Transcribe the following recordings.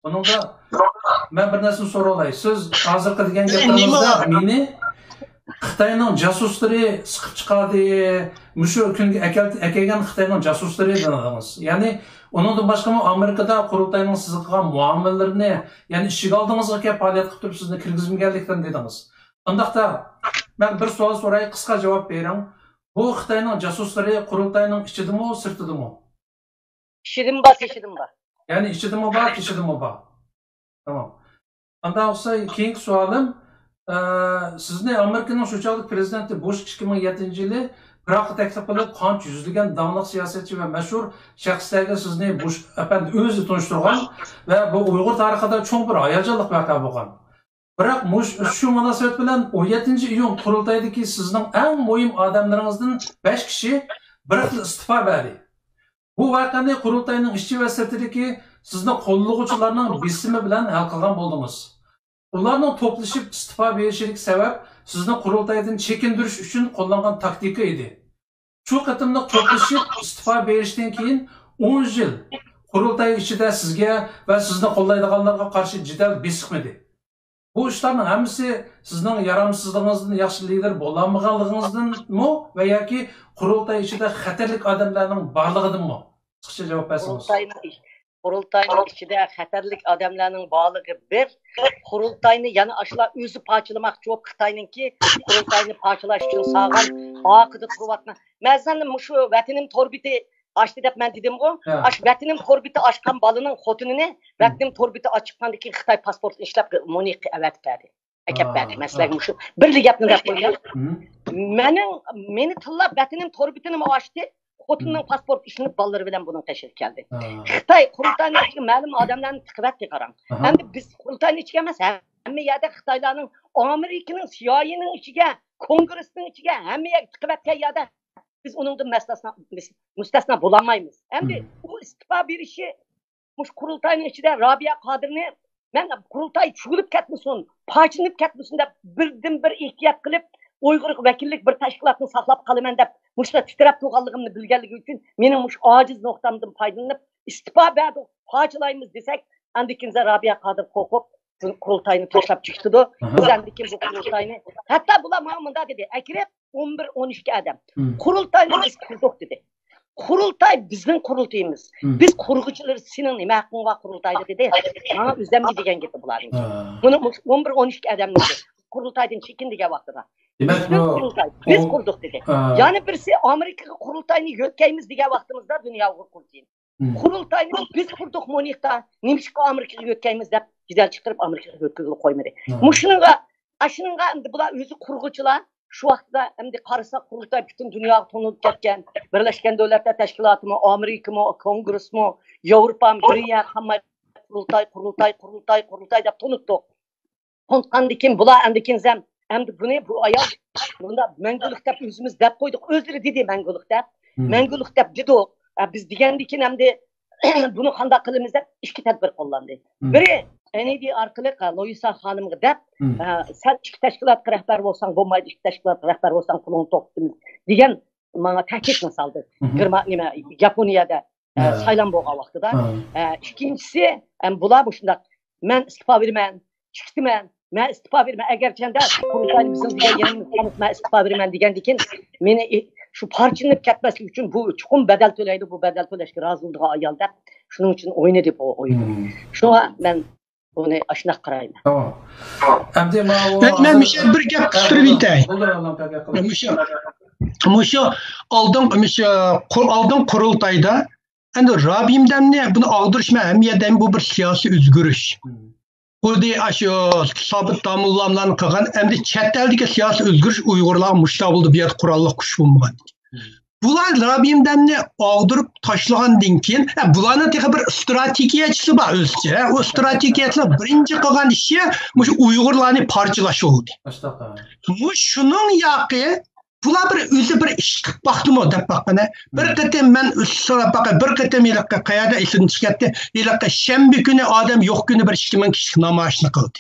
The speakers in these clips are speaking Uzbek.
Buningda men bir narsani so'ray olay. Siz hozir qilgan gaplaringizda meni Xitoyning jasuslari siqib chiqadi, mushu kunga akelgan Xitoyning jasuslari dedingiz. Ya'ni uningdan boshqa Amerikada qurultayning siz qilgan muomalalarni, ya'ni ishiga oldingizga kelib faoliyat qilib turib sizni kirgizmaganlikdan dedingiz. Undaqda men bir savol so'ray, qisqa javob bering. Bu Xitoyning jasuslari qurultayning ichidimi, sirtidimi? İşidim bak, işidim bak. Yani içidimi bor, teshidimi bor. Tamam. Anda olsa keyingi savolim, sizni Amerikaning shunchalik prezidenti Bush 2007-yili Iroqqa taklif qilib, qancha yuzlagan davlat siyosatchi va mashhur shaxslarga sizni Bush apandi o'zi tunishtirgan va bu Uyg'ur tarixida cho'ng bir hayajonli voqea bo'lgan. Biroq shu munosabat bilan 17-iyun qurultaydagi sizning eng muhim odamlaringizdan 5 kishi bir xil istifa berdi. Bu voqeani qurultayning ichki va sirtidagi sizni qo'llovchilarning bisimi bilan hal qilgan bo'ldingiz. Ularning to'plashib istifa berishilik sabab sizni qurultaydan chekindirish uchun qo'llangan taktika edi. Shu qatimni to'plashib istifa berishdan keyin 10 yil qurultay ichida sizga va sizni qo'llaydiganlarga qarshi jidal besiqmadi. Bu ishlarning hammasi sizning yaramsizligingizdan, yaxshi lider bo'lolmaganligingizdanmi va yoki qurultay ichida xatarlik odamlarning borligidanmi? Qisqacha javob bersangiz. Qurultayning ichida xatarlik odamlarning borligi bir, qurultayni yana ashlar o'zi parchalamoqchi bo'lib Xitoyninki qurultayni parchalash uchun sog'an oqida turibdi. Masalan, shu vatanim torbiti açtı deb men dedim-ku. Aş vatanim torbiti açqan balının xotinini vatanim torbiti açıqqandan keyin Xitoy pasportini ishlab Monik avat berdi. Akab berdi. Masalan, shu birli gapni deb qo'ygan. Meni tillab vatanim torbitini açtı. Xotinning pasport ishini balları bilan buni tashib keldi. Xitoy qurultayning ichiga ma'lum odamlarni tiqibdi qarang. Endi biz qurultayning ichiga emas, hamma yerda Xitoylarning Amerikaning CIA'ning ichiga, Kongressning ichiga hamma yerga tiqibdi yerda biz onundan müstesna bulamayız. Endi bu istifa berişi muş qurultayning ichida Rabia Qodirni men qurultay cho'g'ilib ketmasin, parchinib ketmasin deb birdan bir ehtiyot qilib Uyg'ur vakillik bir tashkilotni saqlab qolaman deb mushta titrab turganligimni bilganligi uchun mening mush ojiz nuqtamdan foydalanib istifa berdi, parchalaymiz desak, andikinza Rabia Qodir qo'rqib qurultayni tashlab chiqdi. Biz andikin bu qurultayni hatta bular ma'munda dedi, akrab 11-12 adam. Qurultayni biz qurdik dedi. Qurultay bizning qurultayimiz. Biz qurg'uchilar sening nima haqqing bor qurultayda dedi. Mana o'zimga degan gap bularning. Buni 11-12 adam dedi. Qurultaydan chekindigan vaqtida. Biz qurdik dedi. Ya'ni birisi Amerikaga qurultayni yo'tkaymiz degan vaqtimizda dunyo qurultayni. Qurultayni biz qurdik Monikda, nimishqa Amerikaga yo'tkaymiz deb jidal chiqarib Amerikaga yo'tkazib qo'ymadi. Mushuninga, ashunga endi bular o'zi qurg'uchilar şu vaqtda endi qarasa qurultay butun dunyoga tanilib ketgan, Birlashgan Davlatlar Tashkilotimi, Amerikami, Kongressmi, Yevropami, Briya hamma qurultay deb tanitdi. Tanitgandan keyin bular andikin zam endi buni bu ayol bunda mangulik deb o'zimiz deb qo'ydik. O'zlari dedi mangulik deb dedi. Biz degandan keyin endi buni qanday qilamiz deb ikki tadbir qo'llandi. Biri NED orqali Loyisa xonimga deb sen ikki tashkilotga rahbar bo'lsang bo'lmaydi, ikki tashkilotga rahbar bo'lsang pulingni to'qitamiz degan menga taklifni soldi. Yaponiyada saylan bo'lgan vaqtida. Ikkinchisi bular shunday men istifa berman, chiqdiman. Men istifa berman agar chanda qurultay bizim degan yangilikni men istifa berman degandan keyin meni shu parchinib ketmaslik uchun bu chuqur badal to'laydi, bu badal to'lashga rozi bo'lgan ayol deb shuning uchun o'ynadi bu o'yinni. Shunga men buni ashunaq qarayman. Tamam. Endi men bir gap qistirib aytay. Mushu oldin qurultayda endi Rabimdanni buni og'dirishma hamiyatdan bu bir siyosiy o'zgarish. Burada aşı sabit tamamlanılan qilgan endi chet eldagi siyosiy o'zgarish Uyg'urlar mushta bo'ldi bu yer qurolli kuch bo'lmagan. Bular Rabimdanni og'dirib tashlagandan keyin bularning texi bir strategiyachisi bor o'zicha. O strategiyasi birinchi qilgan ishi mush Uyg'urlarni parchalash bo'ldi. Shuning yoqi bular bir o'zi bir ish qilib baxtimi deb baqana. Bir qatam men so'rab baqa bir qatam yilqqa qayerda esin chiqatdi. Yilqqa shanba kuni odam yo'q kuni bir 2000 kishi namoyishni qildi.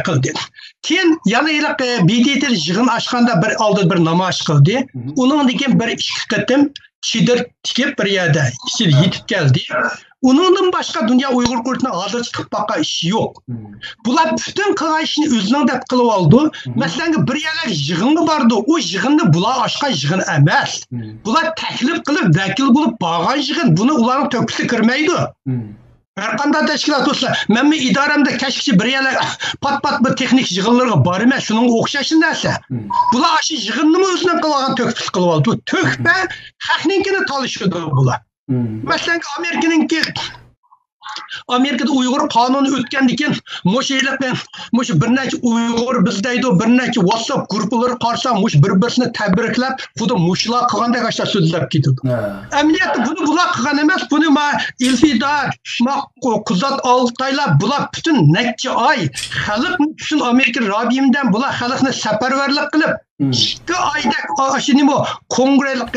Qildi. Keyin yana yilqqa BDT yig'in ochganda bir oldi bir namoyish qildi. Undan keyin bir ikki qatam chidir tikib bir yerda yetib keldi. Onundan başka dünya Uygur kurtuna hazır çıkıp baka işi yok. Bular bütün kılgan işini özünün dep kılıp aldı. Mesela bir yerler yığını vardı. O yığını bular aşka yığın emas. Bular teklif kılıp vekil bulup bağan yığın. Bunu uların töküsü kırmaydı. Her qanday teşkilat olsa, men idaramda keşkçi bir yerler pat bir texnik yığınlarga bar emas, şunun oxşaşı narsa. Bular aşı yığınını mı özünden qılgan töküs kılıp aldı. Tökpe haqninkini talışıdı bular. Mesela Amerika'da Uygur kanunu ötkendiken moş bir neçe Uygur bizdeydi, bir neçe WhatsApp grupları qarsa moş bir-birini tebriklep, bu da moşlar qılganda qaşa sözlep ketdi. Emniyette bunu bular qılgan emas, bunu İlfidar, Kuzat Altaylar bular bütün neçe ay xalq üçün Amerika Rabimden bular xalqni safarbarlik qilib 2 ayda aşını bu Kongrelik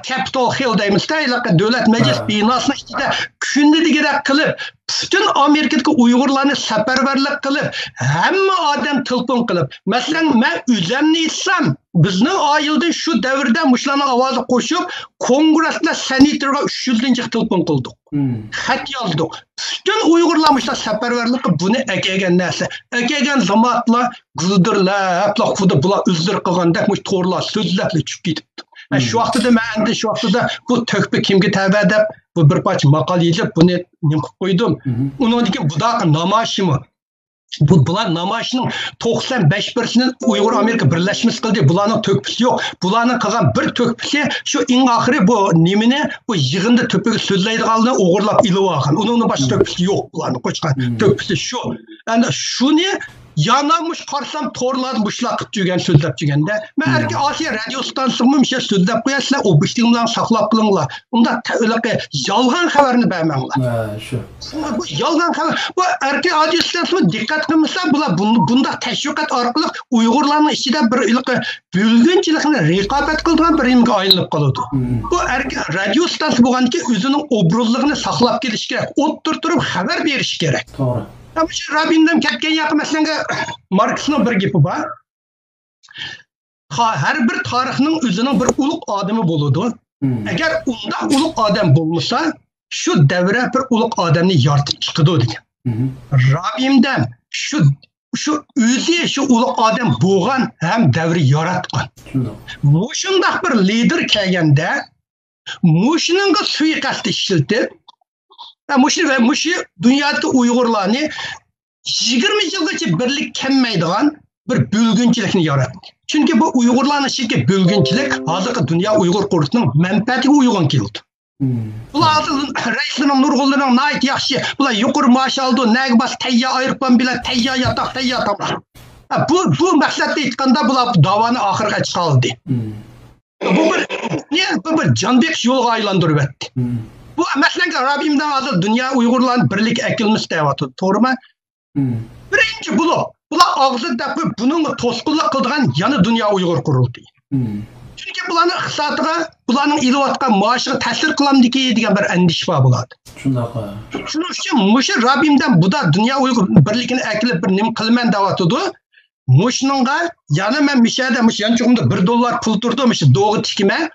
Capitol Hill deymiz de devlet meclis binasının içinde kündeliğine kılıp bütün Amerika'daki Uygurlarını seferberlik kılıp hem adam telefon kılıp mesela ben üzerine itsem bizning ayıldı şu devirde muşlarına avazı koşup Kongresle senatorga 300 telefon kıldık. Xat yazdık. Bütün Uygurlar muşlar seferberlik bunu ekegen narsa. Ekegen zamatla güldürlep, kuda bular özür kılganda muş torlar sözlerle çıkıp ketipti. Şu vaqtida men şu vaqtida bu tökpe kimga tava deb bu bir parça maqol yozib buni nim qilib qo'ydim. Uningdagi budaq namoyishimi bular namoyishning 95%'nin Uygur Amerika birlashmasi qildi. Bularning tökpisi yo'q. Bularning qilgan bir tökpisi shu eng oxiri bu nimani bu yig'inda töpega so'zlaydiganlarni o'g'irlab ilib olgan. Uning boshqa tökpisi yo'q bularning qo'shgan tökpisi shu. Endi shuni yanamış qarsam torlar buşlaq qilib yurgan so'zlab yurganda men erki Osiyo radio stansiyasini misha so'zlab qo'yasizlar, o bishtinglar saqlab qilinglar. Unda yolg'on xabarni bermanglar. Shu. Bu yolg'on xabar. Bu erki radio stansiyasini diqqat qilmasa bular bunda tashviqot orqali Uyg'urlarning ichida bir bo'lginchilikni raqobat qilgan bir imga aylanib qoladi. Bu erki radio stansiyasi bo'lganki o'zining obrazligini saqlab kelish kerak. O'ttirib xabar berish kerak. To'g'ri. Ama şu Rabimden ketken yakı mesela Marx'ın bir gibi var. Her bir tarihinin özünün bir uluk adamı buludu. Eğer onda uluk adam bulmuşsa şu devre bir uluk adamını yaratıp çıkıdı dedi. Rabimden şu özü şu uluk adam boğan hem devri yaratkan. Muşundak bir lider kelgende muşunun suikastı işiltip Muşu dünyadaki Uygurlarını 20 yılgacha birlik kelmaydigan bir bölgünçilikni yaratdi. Çünkü bu Uygurlarning ichidagi bölgünçilik hozirgi dünya Uygur qurutining manfaatiga uyg'un keldi. Bular raislarning nurg'unlarining nayt yaxshi, bular yuqori maosh oldi, nagbas tayyor aeroplan bilan tayyor yotoq, tayyor tamom. Bu maqsadda aytganda bular davoni oxiriga chiqardi. Bu bir jonbek yo'lga aylantirib etdi. Bu mesela Rabimden hazır dünya Uygurların birlik ekilmiş devatı. Doğru mu? Birinci Bular ağzı da bunun tosqunluq qildigan yana dünya Uygur kuruldu. Çünkü bularning iqtisodiga, bularning ilayotgan maoshiga ta'sir qilamdiki degan bir andish bor bo'ladi. Shundaqa. Shuning uchun mushu Rabimden bu da dünya Uygur birligini ekilib bir nim qilman devatidi. Muşnunga yana men mishada mush yanchug'imda $1 pul turdi mush doğu tikime.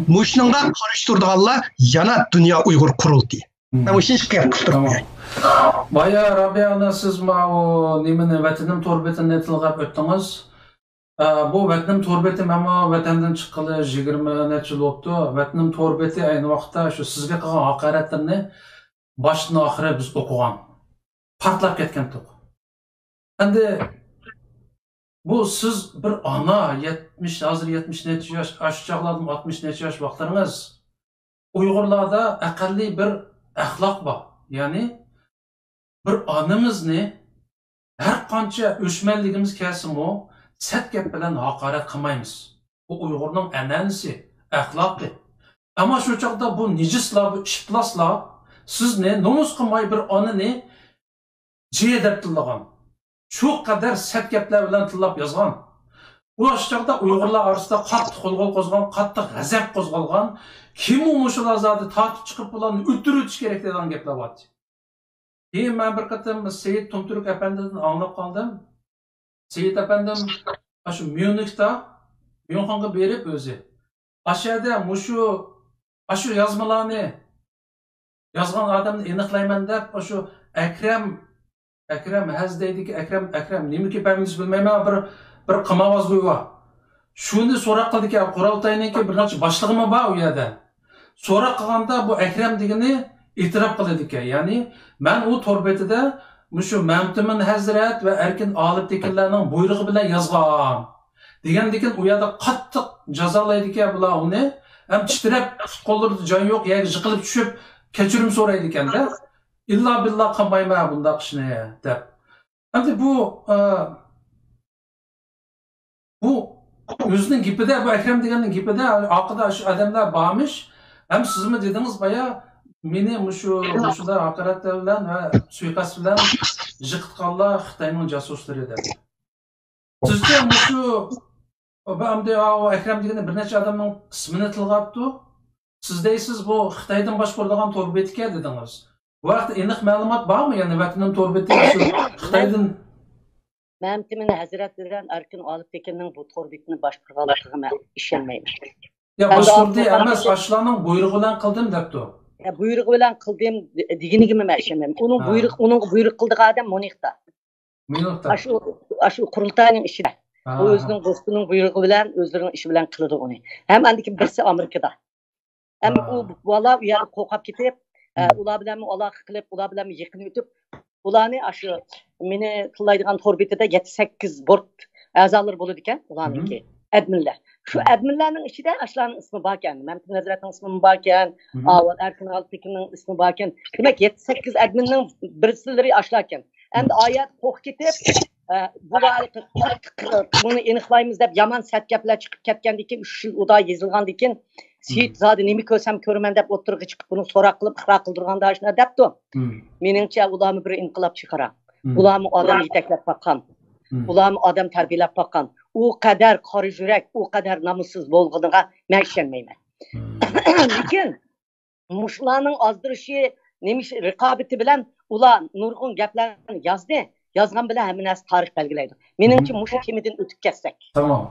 Muşnunga qarashtirdiganlar yana dünya Uygur quruldi. Men mushin qilib Tamam. Baya Rabia siz o nimani vatanim to'rbetini tilg'ab o'tdingiz. Bu vatanim to'rbeti men vatandan chiqqali 20 necha yil o'tdi. Vatanim to'rbeti ayni vaqtda shu sizga qilgan haqoratlarni boshdan oxiri biz o'qigan. Portlab ketgan to'q. Endi bu siz bir ana 70 hazır 70 neçə yaş aşağıladım 60 neçə yaş vaxtlarınız Uygurlarda aqalli bir əxlaq var. Yani bir anımızı her qancha o'chmanligimiz kelsin o sət gap bilan haqorat qilmaymiz. Bu Uygurning an'anasi, axloqi. Ama şu chaqda bu nijislar, bu ishplaslar sizni nomus qilmay bir onani jiya deb tillagan. Şu kadar sert gaplar bilan tillab yozgan. Bu chaqda Uygurlar orasida qattiq qo'zg'ol qo'zg'algan, qattiq g'azab qo'zg'algan, kim u mushular zoti tortib chiqib bularni o'ldirib kerak degan gaplar bor. Keyin men bir qatam Seyit Tumturk apandidan anglab qoldim. Seyit apandim shu Myunxda Myunxga berib o'zi. Aşağıda mushu yozmalarni Yazgan adamni aniqlayman deb shu Akram Haz deydiki Akram nima kepamiz bilmayman bir qimovoz bo'yva. Shuni so'roq qildiki, Quroltayniki bir necha boshlig'imi bor u yerda. So'roq qilganda bu Akram degani e'tirof qiladi ekan. Ya'ni men u to'rbetida shu Mamtimin Hazrat va Erkin Olib tekinlarning buyrug'i bilan yozgan. Degandikin u yerda qattiq jazolaydi ekan bular uni. Ham titrab qo'llarida jon yo'q, ya'ni yiqilib tushib kechirim so'raydi ekanda. İlla billah qilmayman bundaq ishni deb. Endi bu o'zining gapida, bu Akram deganning gapida oqida shu odamlar bormish. Ham sizmi dedingiz baya meni shunda haqorat bilan va suiqasd bilan yiqitganlar Xitoyning jasuslari dedi. Sizga shu Akram degan bir necha odamning ismini tilg'abdi. Siz deysiz bu Xitoydan boshqarilgan to'rbetga dedingiz. Bu vaqtda aniq ma'lumot bormi? Ya'ni vatanning to'rbetiga shu Xitoydan Mamtimin Hazrat bilan Erkin Olib tekinning bu to'rbetini boshqarganligiga men ishonmayman. Ya boshqardi emas, ashlarning buyrug'i bilan qildim debdi. Ya buyrug'i bilan qildim deganiga men ishonmayman. Uning buyruq qildigan odam Munixda. Shu qurultayning ishida. O o'zining do'stining buyrug'i bilan, o'zlarining ishi bilan qildi uni. Ham andiki birsi Amerikada. Ham u bola u yerga qo'qab ketib, ular bilan aloqa qilib, ular bilan yaqin o'tib, ularni shu meni tillaydigan to'rbetida 7-8 bort a'zolar bo'ladi ekan, ularniki adminlar. Shu adminlarning ichida ashlarning ismi bor ekan. Mamtimin Hazratning ismi bor ekan, avval Erkin Olibtekinning ismi bor ekan. Demak 7-8 adminning birsilari ashlar ekan. Endi oyat qo'q ketib buni aniqlaymiz deb yomon sat gaplar chiqib ketgandan keyin 3 yil uda yozilgandan keyin Seyit zodi nima ko'rsam ko'raman deb o'tirg'i chiqib buni so'roq qilib iqro qildirganda shuna debdi. Meningcha ularni bir inqilob chiqara. Ularni odam yetaklab boqqan. Ularni odam tarbiyalab boqqan. U qadar qori yurak, u qadar namussiz bo'lganiga men ishonmayman. Lekin mushlarning ozdirishi, nemish raqobati bilan ular nurg'un gaplarni yozdi. Yazgan bilan hamma narsa tarix belgilaydi. Meningcha mushu kemidan o'tib ketsak. Tamam.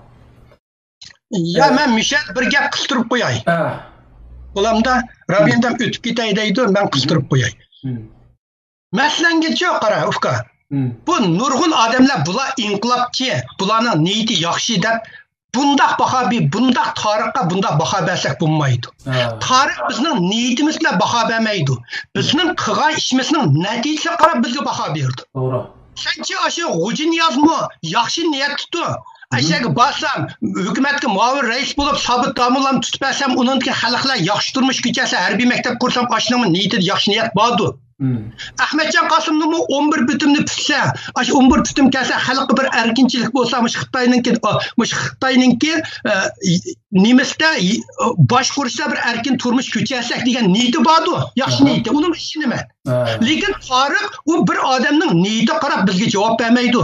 Ya men Mishel bir gap qistirib qo'yay. Bulamda Rabiyamdan o'tib ketay deydi, men qistirib qo'yay. Maslanga qara, ufka. Bu nurg'un odamlar bular inqilobchi, bularning niyati yaxshi deb bundaq baho bundaq tarixga bundaq baho bersak bo'lmaydi. Tarix bizning niyatimizga baho bermaydi. Bizning qilgan ishimizning natijasiga qarab bizga baho berdi. To'g'ri. Senchi o'sha G'ujin yozmi, yaxshi niyat tutdi. Aşağı basam, hükümetke muavir reis bulup sabit damulam tutup bersem, onunki xalqlar yaxshi turmuş kechasi harbiy maktab kursam aşınamın niyeti yaxshi niyat bağdı. Ahmetcan Qasım'nın 11 bütümünü pütse, 11 bütüm kelse xalqı bir erkinçilik bolsa, Xitayninki Nimis'te baş kuruşta bir erkin turmuş kechasek degan niyeti bağdı. Yaxshi niyeti, onun işini mi? Lekin tarix o bir adamның niyeti qarab bizga javob bermaydi.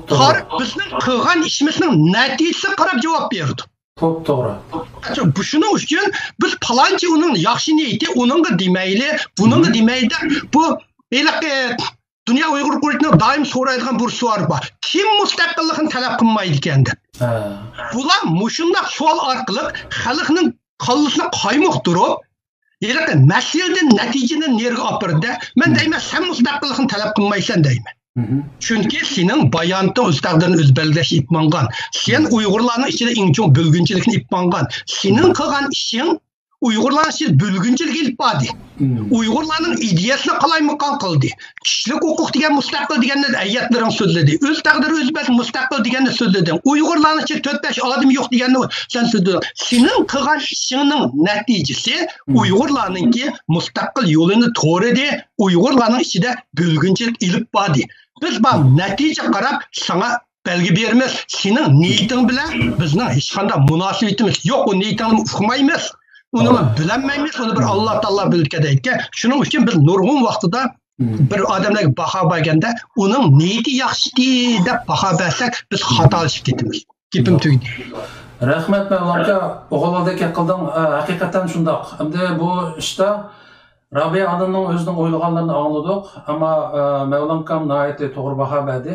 Tarix bizning qilgan ishimizning natijasiga qarab javob berdi. To'g'ri. Shuning uchun biz palonchi uning yaxshi niyati, uningga demayli, buningga demaydi. Bu Dünya Uyghur Kurultayı'nın daim so'raydigan bir savol bor. Kim mustaqillikni talab qilmaydi ekan deb. Bular mushundaq savol orqali xalqning qalbisini qaymoq turib, masaladan natijani nerga olib bordi? Men deyman, sen mustaqillikni talab qilmaysan deyman. Çünkü senin bayantın öz taqdirini öz belgilash ipmangan. Sen Uyg'urlarning ichida eng chong bo'lgunchilikni ipmangan. Senin qilgan ishing Uyg'urlar için bölgünçilik ilip badi. Uyg'urlarning ideyasini qalaymuqal qildi. Kishilik huquq degan mustaqil deganni ayatlaring so'zladi. O'z taqdiri o'z bas mustaqil deganni so'zladi. Uyg'urlarning ichida 4-5 odam yo'q deganni sen so'zlading. Sening qilgan ishingning natijasi Uyg'urlarningki mustaqil yo'lini to'g'ri, Uyg'urlarning ichida bölgünçilik ilip badi. Biz bu natija qarab sana belgi beramiz. Sening niyating bilan bizning hech qanday munosabatimiz yo'q. O niyatingni uqmaymiz. Onu bilenmeyimiz, onu bir Allah Teala bildirdi. Şunun için biz nurg'un vaqtida bir odamlarga baho berganda, uning niyati yaxshi deb baho bersak, biz xatolashib ketamiz. Gapim tugdi. Rahmat Mavlonga, o'g'ildek qilding, haqiqatan shundoq. Endi bu ishda Rabiya onamning o'zining o'ylaganlarini angladik, ammo Mavlon kam nihoyatda to'g'ri baho berdi.